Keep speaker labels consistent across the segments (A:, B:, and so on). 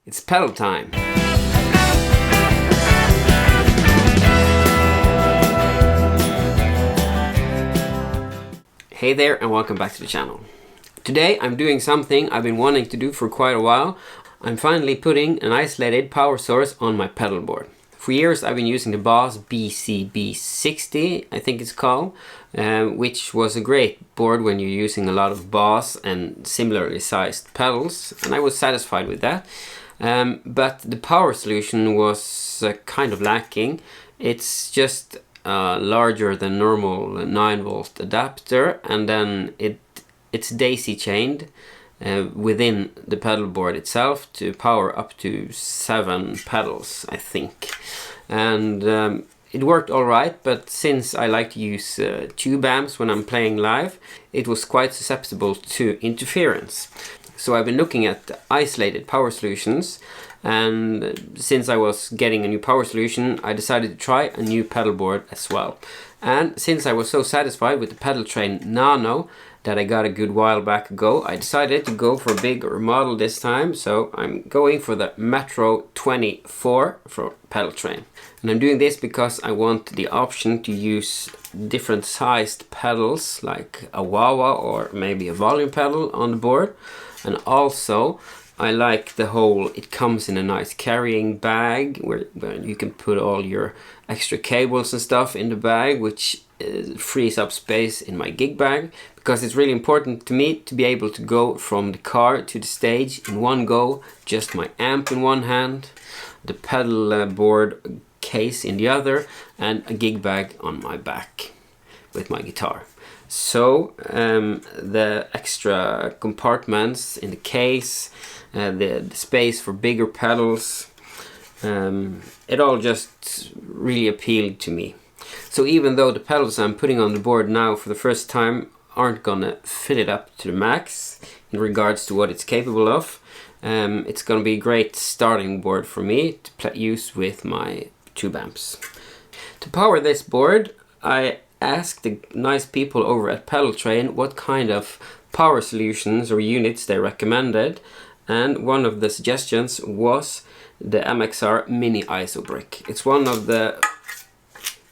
A: It's pedal time! Hey there and welcome back to the channel. Today I'm doing something I've been wanting to do for quite a while. I'm finally putting an isolated power source on my pedal board. For years I've been using the Boss BCB60, I think it's called, which was a great board when you're using a lot of Boss and similarly sized pedals, and I was satisfied with that. But the power solution was kind of lacking. It's just a larger than normal 9-volt adapter, and then it's daisy chained within the pedal board itself to power up to 7 pedals, I think. And it worked alright, but since I like to use tube amps when I'm playing live, it was quite susceptible to interference. So I've been looking at isolated power solutions, and since I was getting a new power solution, I decided to try a new pedal board as well. And since I was so satisfied with the Pedaltrain Nano that I got a good while back ago, I decided to go for a bigger model this time. So I'm going for the Metro24 for Pedaltrain. And I'm doing this because I want the option to use different sized pedals like a wah-wah or maybe a volume pedal on the board. And also I like the whole, it comes in a nice carrying bag where you can put all your extra cables and stuff in the bag, which frees up space in my gig bag, because it's really important to me to be able to go from the car to the stage in one go, just my amp in one hand, the pedal board case in the other, and a gig bag on my back with my guitar. So the extra compartments in the case, the space for bigger pedals, it all just really appealed to me. So even though the pedals I'm putting on the board now for the first time aren't gonna fill it up to the max in regards to what it's capable of, it's gonna be a great starting board for me to use with my tube amps. To power this board, I asked the nice people over at Pedaltrain what kind of power solutions or units they recommended, and one of the suggestions was the MXR mini ISO brick. It's one of the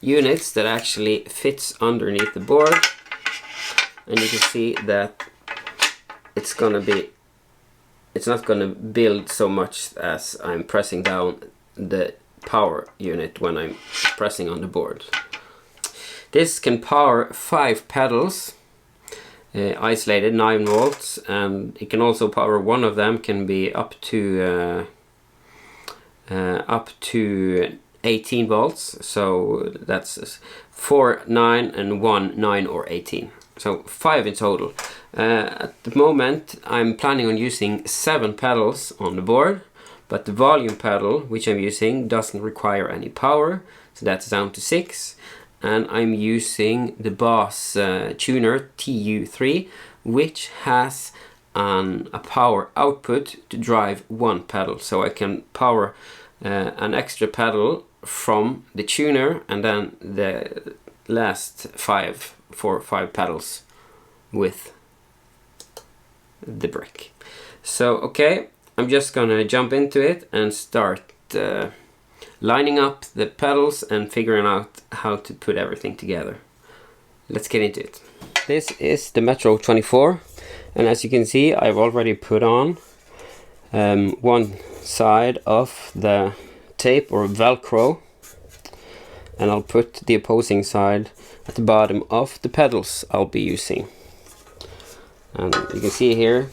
A: units that actually fits underneath the board, and you can see that it's not gonna build so much as I'm pressing down the power unit when I'm pressing on the board. This can power 5 pedals, isolated 9 volts, and it can also power one of them, can be up to 18 volts. So that's 4, 9 and 1, 9 or 18. So 5 in total. At the moment I'm planning on using 7 pedals on the board, but the volume pedal which I'm using doesn't require any power, so that's down to 6. And I'm using the Boss tuner TU3, which has a power output to drive 1 pedal. So I can power an extra pedal from the tuner and then the last 4 or 5 pedals with the brick. So okay, I'm just gonna jump into it and start lining up the pedals and figuring out how to put everything together. Let's get into it. This is the Metro24, and as you can see I've already put on one side of the tape or Velcro, and I'll put the opposing side at the bottom of the pedals I'll be using. And you can see here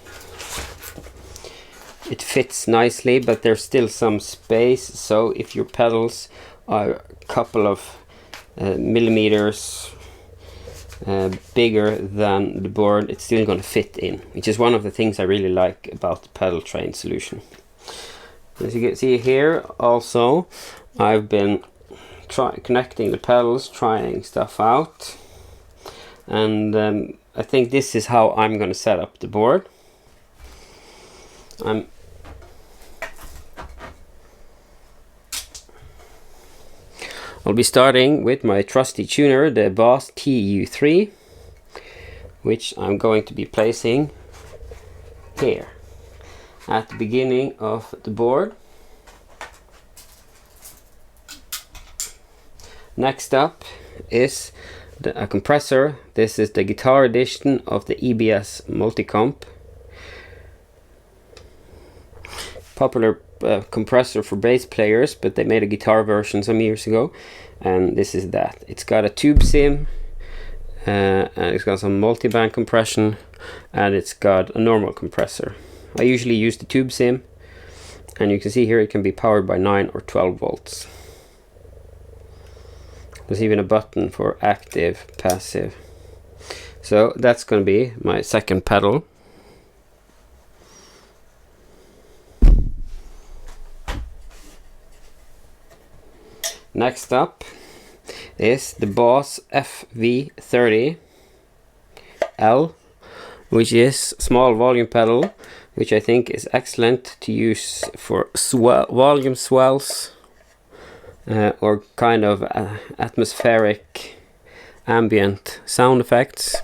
A: it fits nicely, but there's still some space, so if your pedals are a couple of millimeters bigger than the board, it's still going to fit in, which is one of the things I really like about the Pedaltrain solution. As you can see here, also I've been connecting the pedals, trying stuff out, and I think this is how I'm going to set up the board. I'll be starting with my trusty tuner, the Boss TU3, which I'm going to be placing here. at the beginning of the board. Next up is a compressor. This is the guitar edition of the EBS Multicomp. Popular compressor for bass players, but they made a guitar version some years ago, and this is that. It's got a tube sim, and it's got some multi-band compression, and it's got a normal compressor. I usually use the tube sim, and you can see here it can be powered by 9 or 12 volts. There's even a button for active, passive. So that's going to be my second pedal. Next up is the Boss FV30L, which is small volume pedal, which I think is excellent to use for volume swells or kind of atmospheric ambient sound effects.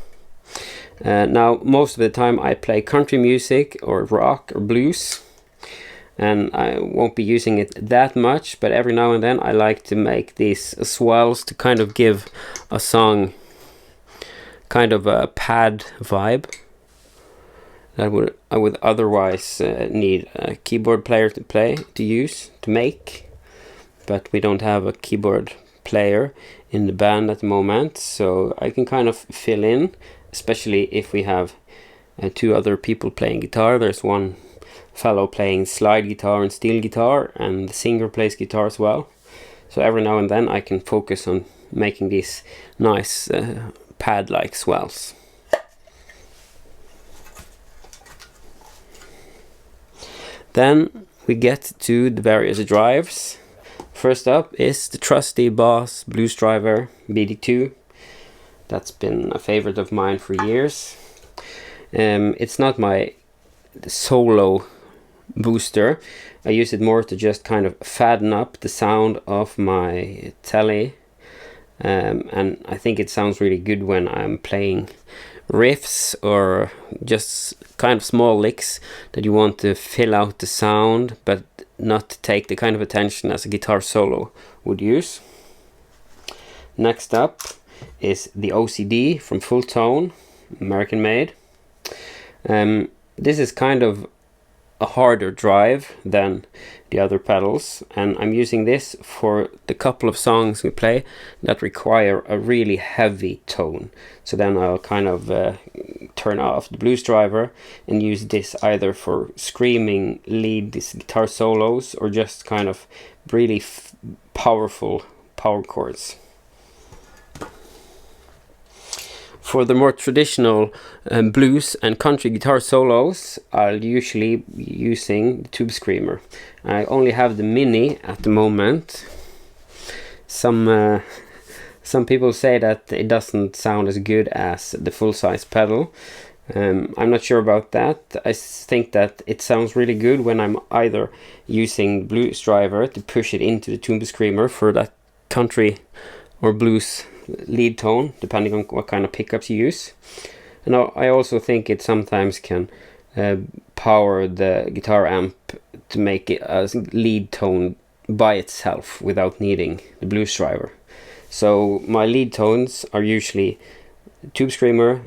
A: Now most of the time I play country music or rock or blues, and I won't be using it that much, but every now and then I like to make these swells to kind of give a song kind of a pad vibe that I would otherwise need a keyboard player to make, but we don't have a keyboard player in the band at the moment, so I can kind of fill in, especially if we have two other people playing guitar. There's one fellow playing slide guitar and steel guitar, and the singer plays guitar as well. So every now and then I can focus on making these nice pad-like swells. Then we get to the various drives. First up is the trusty Boss Blues Driver BD2. That's been a favorite of mine for years. It's not my solo booster. I use it more to just kind of fatten up the sound of my telly, and I think it sounds really good when I'm playing riffs or just kind of small licks that you want to fill out the sound but not take the kind of attention as a guitar solo would use. Next up is the OCD from Full Tone, American made. This is kind of a harder drive than the other pedals, and I'm using this for the couple of songs we play that require a really heavy tone. So then I'll kind of turn off the blues driver and use this either for screaming lead these guitar solos or just kind of really powerful power chords. For the more traditional blues and country guitar solos, I'll usually be using the Tube Screamer. I only have the Mini at the moment. Some people say that it doesn't sound as good as the full-size pedal. I'm not sure about that. I think that it sounds really good when I'm either using blues driver to push it into the Tube Screamer for that country or blues lead tone, depending on what kind of pickups you use. And I also think it sometimes can power the guitar amp to make it a lead tone by itself without needing the blues driver. So my lead tones are usually Tube Screamer,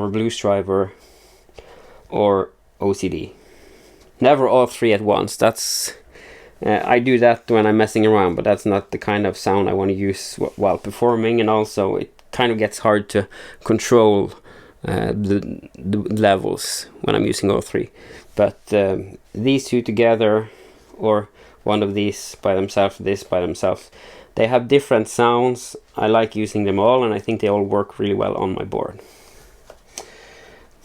A: blues driver, or OCD. Never all three at once. That's I do that when I'm messing around, but that's not the kind of sound I want to use while performing, and also it kind of gets hard to control the levels when I'm using all three. But these two together, or one of these by themselves, this by themselves, they have different sounds. I like using them all, and I think they all work really well on my board.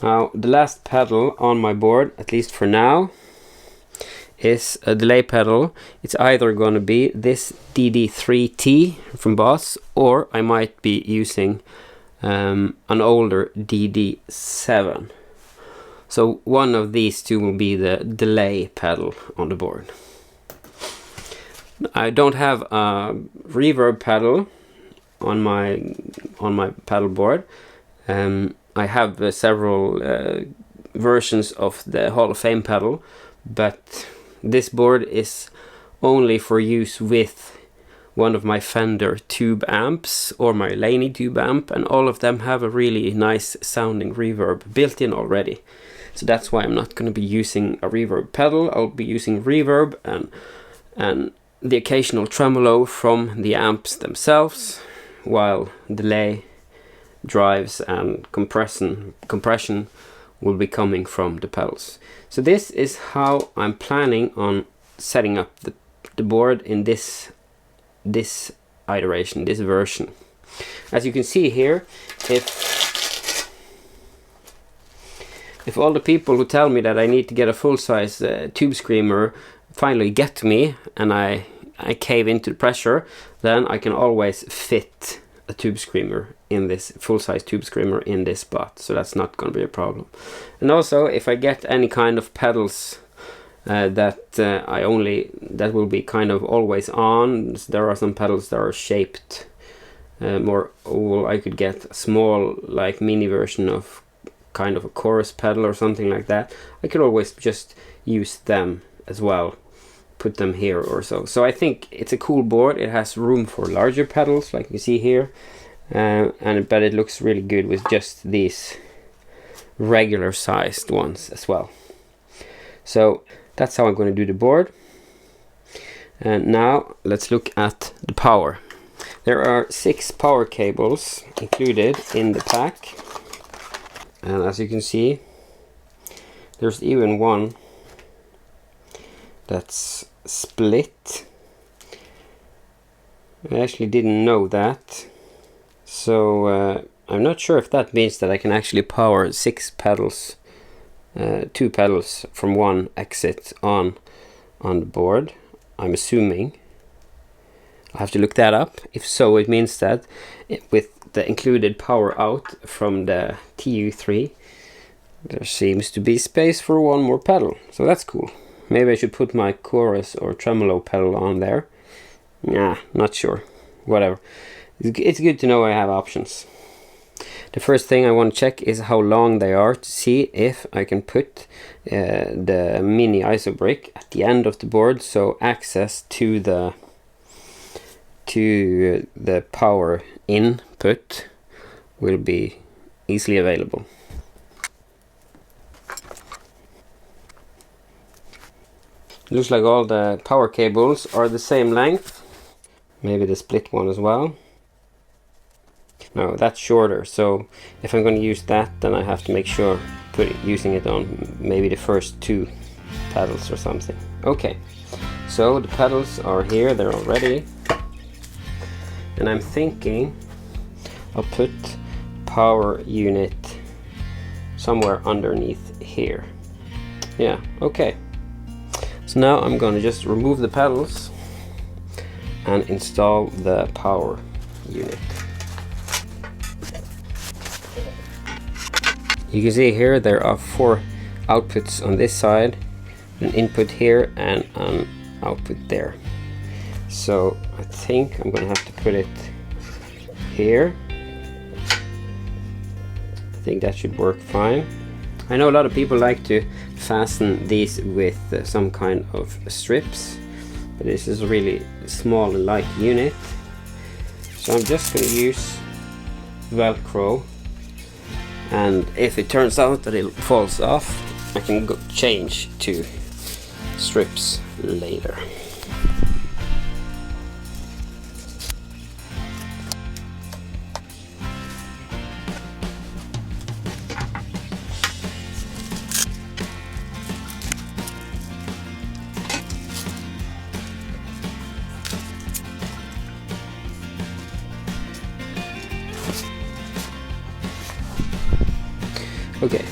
A: Now, the last pedal on my board, at least for now, is a delay pedal. It's either going to be this DD3T from Boss, or I might be using an older DD7. So one of these two will be the delay pedal on the board. I don't have a reverb pedal on my pedal board. I have several versions of the Hall of Fame pedal, but this board is only for use with one of my Fender tube amps or my Laney tube amp, and all of them have a really nice sounding reverb built in already. So that's why I'm not going to be using a reverb pedal. I'll be using reverb and the occasional tremolo from the amps themselves, while delay, drives and compression will be coming from the pedals. So this is how I'm planning on setting up the board in this iteration, this version. As you can see here, if all the people who tell me that I need to get a full-size tube screamer finally get to me, and I cave into the pressure, then I can always fit a tube screamer in this full-size tube screamer in this spot, so that's not going to be a problem. And also, if I get any kind of pedals that will be kind of always on, there are some pedals that are shaped more oval. I could get a small, like, mini version of kind of a chorus pedal or something like that. I could always just use them as well, put them here or so. So I think it's a cool board. It has room for larger pedals, like you see here, but it looks really good with just these regular sized ones as well. So that's how I'm going to do the board. And now let's look at the power. There are 6 power cables included in the pack, and as you can see, there's even one that's split. I actually didn't know that, so I'm not sure if that means that I can actually power 6 pedals, 2 pedals from one exit on the board. I'm assuming. I'll have to look that up. If so, it means that with the included power out from the TU3, there seems to be space for one more pedal, so that's cool. Maybe I should put my chorus or tremolo pedal on there. Nah, not sure. Whatever. It's good to know I have options. The first thing I want to check is how long they are, to see if I can put the mini ISO brick at the end of the board, so access to the power input will be easily available. Looks like all the power cables are the same length. Maybe the split one as well. No, that's shorter, so if I'm going to use that, then I have to make sure using it on maybe the first 2 pedals or something. Okay, so the pedals are here, they're all ready, and I'm thinking I'll put power unit somewhere underneath here. Yeah, okay. So now I'm going to just remove the pedals and install the power unit. You can see here there are 4 outputs on this side, an input here and an output there. So I think I'm going to have to put it here. I think that should work fine. I know a lot of people like to fasten these with some kind of strips, but this is a really small and light unit. So I'm just going to use Velcro, and if it turns out that it falls off, I can change to strips later. Okay,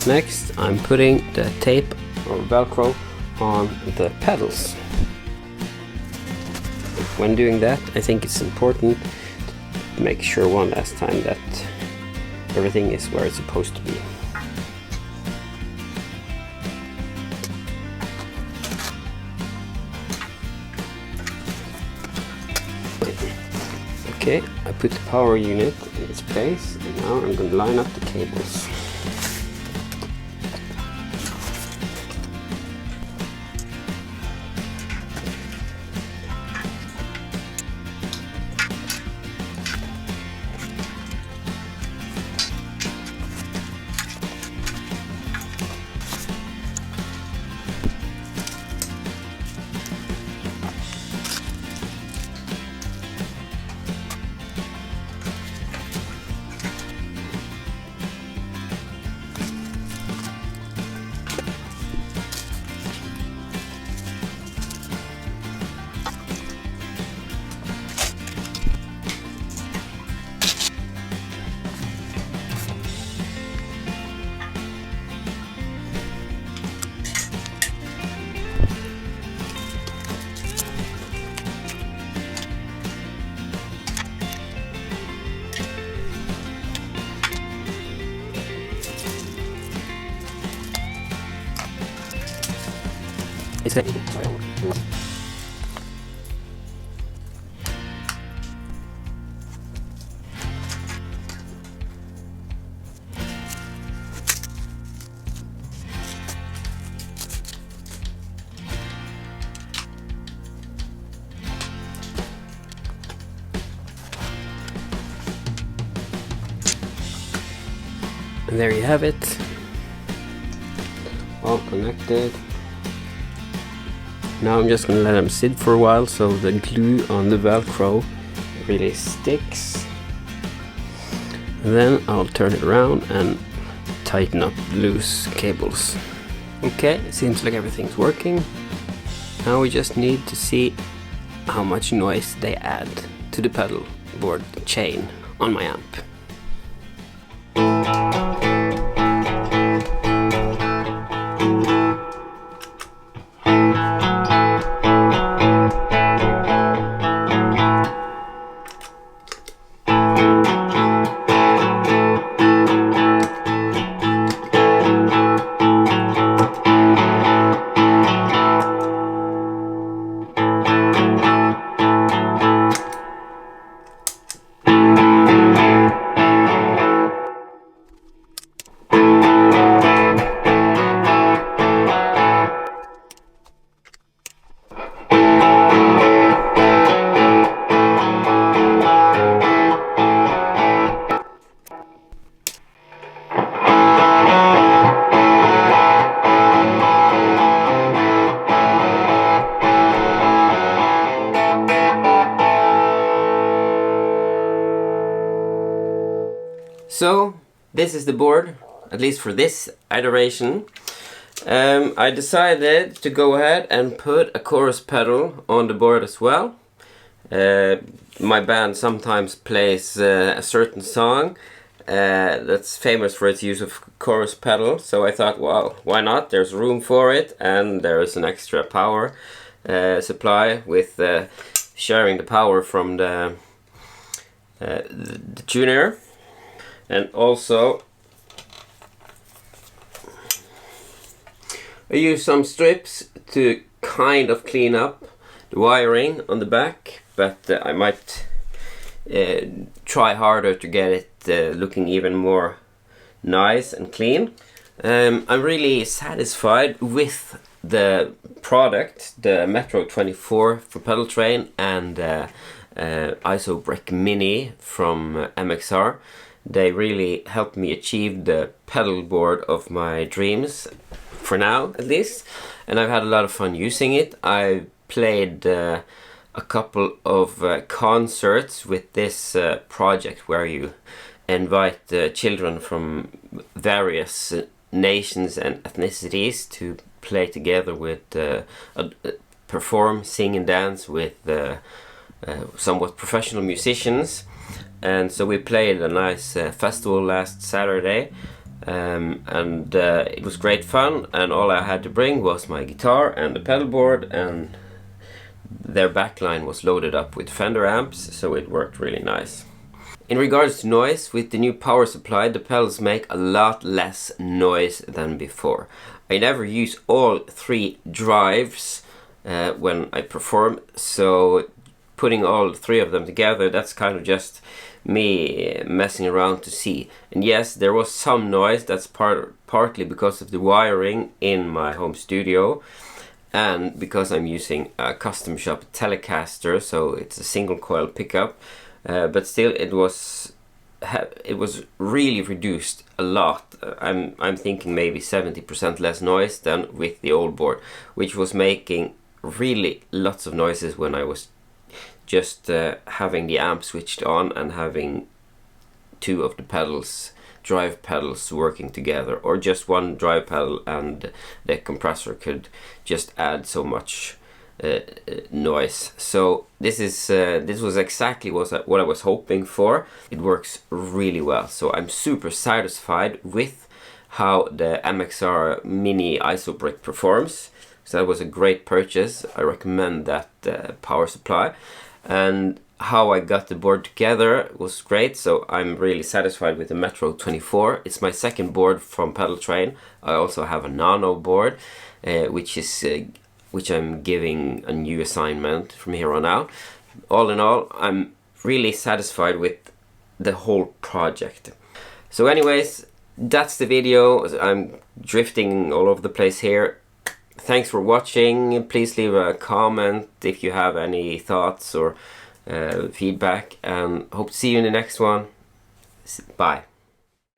A: next I'm putting the tape or Velcro on the pedals. When doing that, I think it's important to make sure one last time that everything is where it's supposed to be. Okay, I put the power unit in its place, and now I'm going to line up the cables. And there you have it, all connected. Now I'm just gonna let them sit for a while so the glue on the Velcro really sticks. And then I'll turn it around and tighten up loose cables. Okay, it seems like everything's working. Now we just need to see how much noise they add to the pedal board chain on my amp. So this is the board, at least for this iteration. I decided to go ahead and put a chorus pedal on the board as well. My band sometimes plays a certain song that's famous for its use of chorus pedal, so I thought, well, why not? There's room for it, and there's an extra power supply with sharing the power from the tuner. And also I use some strips to kind of clean up the wiring on the back, but I might try harder to get it looking even more nice and clean. I'm really satisfied with the product, the Metro24 for Pedaltrain and ISO Brick Mini from MXR. They really helped me achieve the pedal board of my dreams, for now at least, and I've had a lot of fun using it. I played a couple of concerts with this project where you invite children from various nations and ethnicities to play together with perform, sing and dance with somewhat professional musicians. And so we played a nice festival last Saturday, and it was great fun, and all I had to bring was my guitar and the pedal board, and their backline was loaded up with Fender amps, so it worked really nice. In regards to noise, with the new power supply, the pedals make a lot less noise than before. I never use all three drives when I perform, so putting all three of them together, that's kind of just me messing around to see. And yes, there was some noise. That's partly because of the wiring in my home studio, and because I'm using a custom shop Telecaster, so it's a single coil pickup, but still it was really reduced a lot. I'm thinking maybe 70% less noise than with the old board, which was making really lots of noises when I was just having the amp switched on and having two of the pedals, drive pedals, working together, or just one drive pedal and the compressor could just add so much noise. So this was exactly what I was hoping for. It works really well, so I'm super satisfied with how the MXR Mini ISO Brick performs. So that was a great purchase. I recommend that power supply. And how I got the board together was great, so I'm really satisfied with the Metro24. It's my second board from Pedaltrain. I also have a Nano board, which is which I'm giving a new assignment from here on out. All in all, I'm really satisfied with the whole project. So anyways, that's the video. I'm drifting all over the place here. Thanks for watching. Please leave a comment if you have any thoughts or feedback, and hope to see you in the next one. Bye.